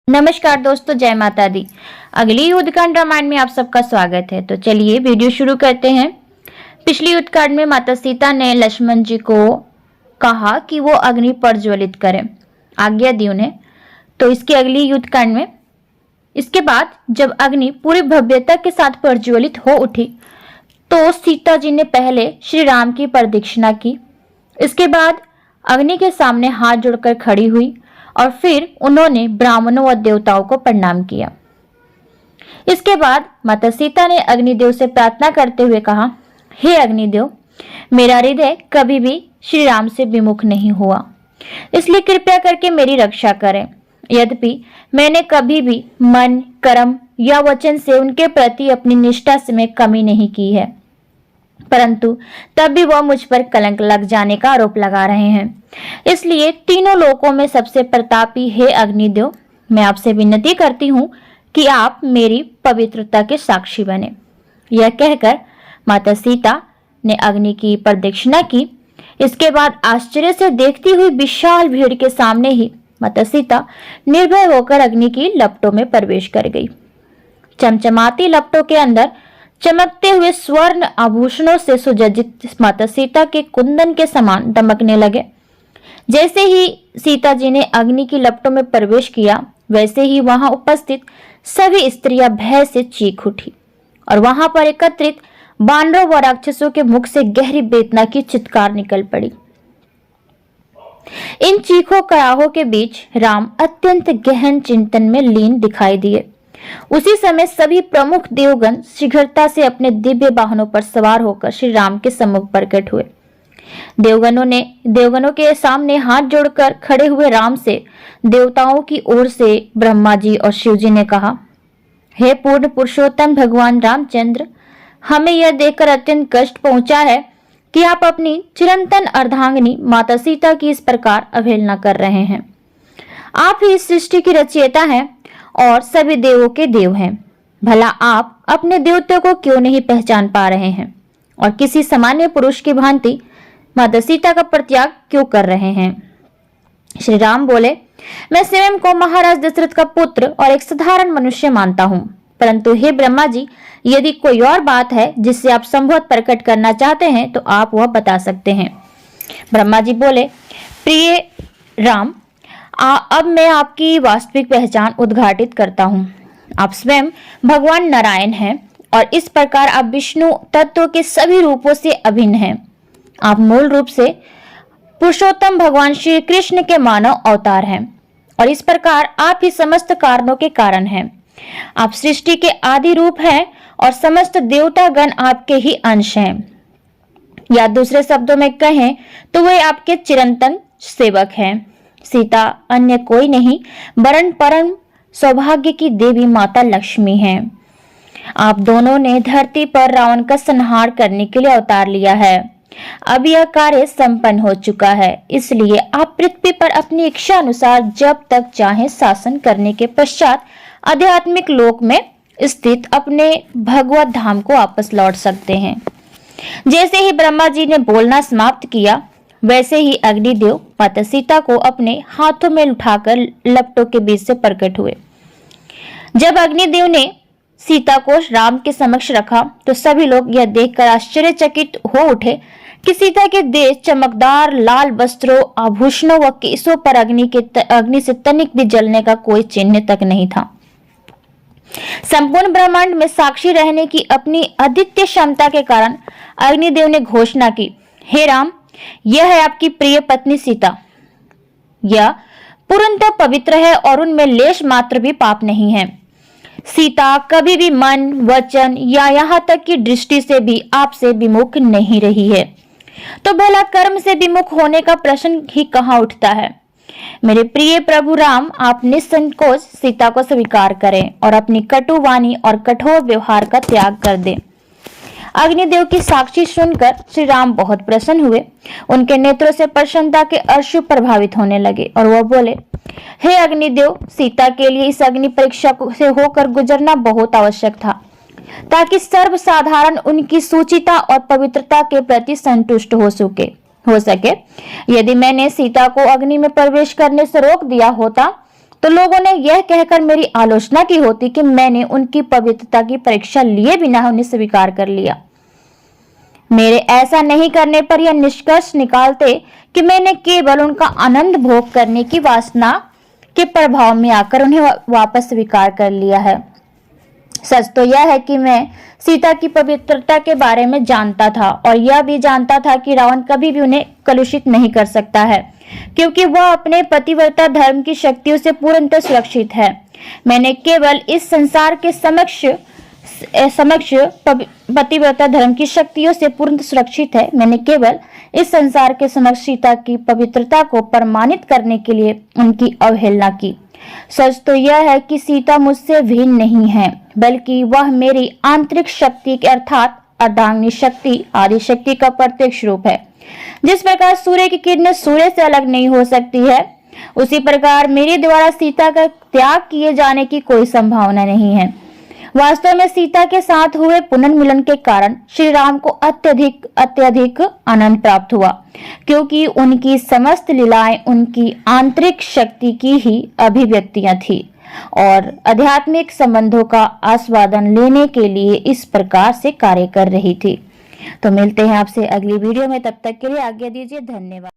नमस्कार दोस्तों, जय माता दी। अगली युद्धकांड रामायण में आप सबका स्वागत है। तो चलिए वीडियो शुरू करते हैं। पिछली युद्धकांड में माता सीता ने लक्ष्मण जी को कहा कि वो अग्नि प्रज्वलित करें, आज्ञा दी उन्हें। तो इसकी अगली युद्धकांड में इसके बाद जब अग्नि पूरी भव्यता के साथ प्रज्वलित हो उठी तो सीता जी ने पहले श्री राम की प्रदक्षिणा की। इसके बाद अग्नि के सामने हाथ जोड़कर खड़ी हुई और फिर उन्होंने ब्राह्मणों व देवताओं को प्रणाम किया। इसके बाद माता सीता ने अग्निदेव से प्रार्थना करते हुए कहा, हे अग्निदेव, मेरा हृदय कभी भी श्री राम से विमुख नहीं हुआ, इसलिए कृपया करके मेरी रक्षा करें। यद्यपि मैंने कभी भी मन, कर्म या वचन से उनके प्रति अपनी निष्ठा में कमी नहीं की है, परंतु तब भी वह मुझ पर कलंक लग जाने का आरोप लगा रहे हैं। इसलिए तीनों लोकों में सबसे प्रतापी हे अग्निदेव, मैं आपसे विनती करती हूँ कि आप मेरी पवित्रता के साक्षी बने। यह कहकर माता सीता ने अग्नि की प्रदक्षिणा की। इसके बाद आश्चर्य से देखती हुई विशाल भीड़ के सामने ही माता सीता निर्भय होकर अग्नि की लपटों में प्रवेश कर गई। चमचमाती लपटों के अंदर चमकते हुए स्वर्ण आभूषणों से सुसज्जित माता सीता के कुंदन के समान दमकने लगे। जैसे ही सीता जी ने अग्नि की लपटों में प्रवेश किया, वैसे ही वहां उपस्थित सभी स्त्रियां भय से चीख उठी और वहां पर एकत्रित बानरों व राक्षसों के मुख से गहरी वेदना की चित्कार निकल पड़ी। इन चीखों कराहों के बीच राम अत्यंत गहन चिंतन में लीन दिखाई दिए। उसी समय सभी प्रमुख देवगण शीघ्रता से अपने दिव्य वाहनों पर सवार होकर श्री राम के सम्मुख प्रकट हुए। देवगणों के सामने हाथ जोड़कर खड़े हुए राम से देवताओं की ओर से ब्रह्मा जी और शिव जी ने कहा, हे पूर्ण पुरुषोत्तम भगवान रामचंद्र, हमें यह देखकर अत्यंत कष्ट पहुंचा है कि आप अपनी चिरंतन अर्धांगिनी माता सीता की इस प्रकार अवहेलना कर रहे हैं। आप ही इस सृष्टि की रचयिता हैं और सभी देवों के देव हैं। भला आप अपने देवत्व को क्यों नहीं पहचान पा रहे हैं और किसी सामान्य पुरुष की भांति माता सीता का परित्याग क्यों कर रहे हैं? श्री राम बोले, मैं स्वयं को महाराज दशरथ का पुत्र और एक साधारण मनुष्य मानता हूँ, परंतु हे ब्रह्मा जी, यदि कोई और बात है जिससे आप संभव प्रकट करना चाहते हैं तो आप वह बता सकते हैं। ब्रह्मा जी बोले, प्रिय राम, अब मैं आपकी वास्तविक पहचान उद्घाटित करता हूँ। आप स्वयं भगवान नारायण हैं और इस प्रकार आप विष्णु तत्व के सभी रूपों से अभिन्न हैं। आप मूल रूप से पुरुषोत्तम भगवान श्री कृष्ण के मानव अवतार हैं और इस प्रकार आप ही समस्त कारणों के कारण हैं। आप सृष्टि के आदि रूप हैं और समस्त देवता गण आपके ही अंश हैं, या दूसरे शब्दों में कहें तो वे आपके चिरंतन सेवक हैं। सीता अन्य कोई नहीं वरन परम सौभाग्य की देवी माता लक्ष्मी हैं। आप दोनों ने धरती पर रावण का संहार करने के लिए अवतार लिया है। अब यह कार्य संपन्न हो चुका है, इसलिए आप पृथ्वी पर अपनी इच्छा अनुसार जब तक चाहे शासन करने के पश्चात आध्यात्मिक लोक में स्थित अपने भगवत धाम को वापस लौट सकते हैं। जैसे ही ब्रह्मा जी ने बोलना समाप्त किया, वैसे ही अग्निदेव माता सीता को अपने हाथों में उठाकर लपटों के बीच से प्रकट हुए। जब अग्निदेव ने सीता को राम के समक्ष रखा तो सभी लोग यह देखकर आश्चर्यचकित हो उठे कि सीता के देह चमकदार लाल वस्त्रों, आभूषणों व केशों पर अग्नि से तनिक भी जलने का कोई चिन्ह तक नहीं था। संपूर्ण ब्रह्मांड में साक्षी रहने की अपनी अद्वितीय क्षमता के कारण अग्निदेव ने घोषणा की, हे राम, यह है आपकी प्रिय पत्नी सीता। यह पूर्णतः पवित्र है और उनमें लेश मात्र भी पाप नहीं है। सीता कभी भी मन, वचन या यहाँ तक कि दृष्टि से भी आपसे विमुख नहीं रही है, तो भला कर्म से विमुख होने का प्रश्न ही कहाँ उठता है। मेरे प्रिय प्रभु राम, आप निसंकोच सीता को स्वीकार करें और अपनी कटु वाणी और कठोर व्यवहार का त्याग कर दें। अग्निदेव की साक्षी सुनकर श्री राम बहुत प्रसन्न हुए। उनके नेत्रों से प्रसन्नता के अश्रु प्रभावित होने लगे और वह बोले, हे अग्निदेव, सीता के लिए इस अग्नि परीक्षा से होकर गुजरना बहुत आवश्यक था, ताकि सर्वसाधारण उनकी सुचिता और पवित्रता के प्रति संतुष्ट हो सके। यदि मैंने सीता को अग्नि में प्रवेश करने से रोक दिया होता तो लोगों ने यह कहकर मेरी आलोचना की होती कि मैंने उनकी पवित्रता की परीक्षा लिए बिना उन्हें स्वीकार कर लिया। मेरे ऐसा नहीं करने पर यह निष्कर्ष निकालते कि मैंने केवल उनका आनंद भोग करने की वासना के प्रभाव में आकर उन्हें वापस स्वीकार कर लिया है। सच तो यह है कि मैं सीता की पवित्रता के बारे में जानता था और यह भी जानता था कि रावण कभी भी उन्हें कलुषित नहीं कर सकता है, क्योंकि वह अपने पतिव्रता धर्म की शक्तियों से पूर्णतः सुरक्षित है। मैंने केवल इस संसार के समक्ष पतिव्रता धर्म की शक्तियों से पूर्णतः सुरक्षित है। मैंने केवल इस संसार के समक्ष सीता की पवित्रता को प्रमाणित करने के लिए उनकी अवहेलना की। सच तो यह है कि सीता मुझसे भिन्न नहीं है, बल्कि वह मेरी आंतरिक शक्ति के अर्थात अर्धांगिनी शक्ति, आदि शक्ति का प्रत्यक्ष रूप है। जिस प्रकार सूर्य की किरणें सूर्य से अलग नहीं हो सकती है, उसी प्रकार मेरे द्वारा सीता का त्याग किए जाने की कोई संभावना नहीं है। वास्तव में सीता के साथ हुए पुनर्मिलन के कारण श्री राम को अत्यधिक आनंद प्राप्त हुआ, क्योंकि उनकी समस्त लीलाएं उनकी आंतरिक शक्ति की ही अभिव्यक्तियां थी और आध्यात्मिक संबंधों का आस्वादन लेने के लिए इस प्रकार से कार्य कर रही थी। तो मिलते हैं आपसे अगली वीडियो में, तब तक के लिए आज्ञा दीजिए। धन्यवाद।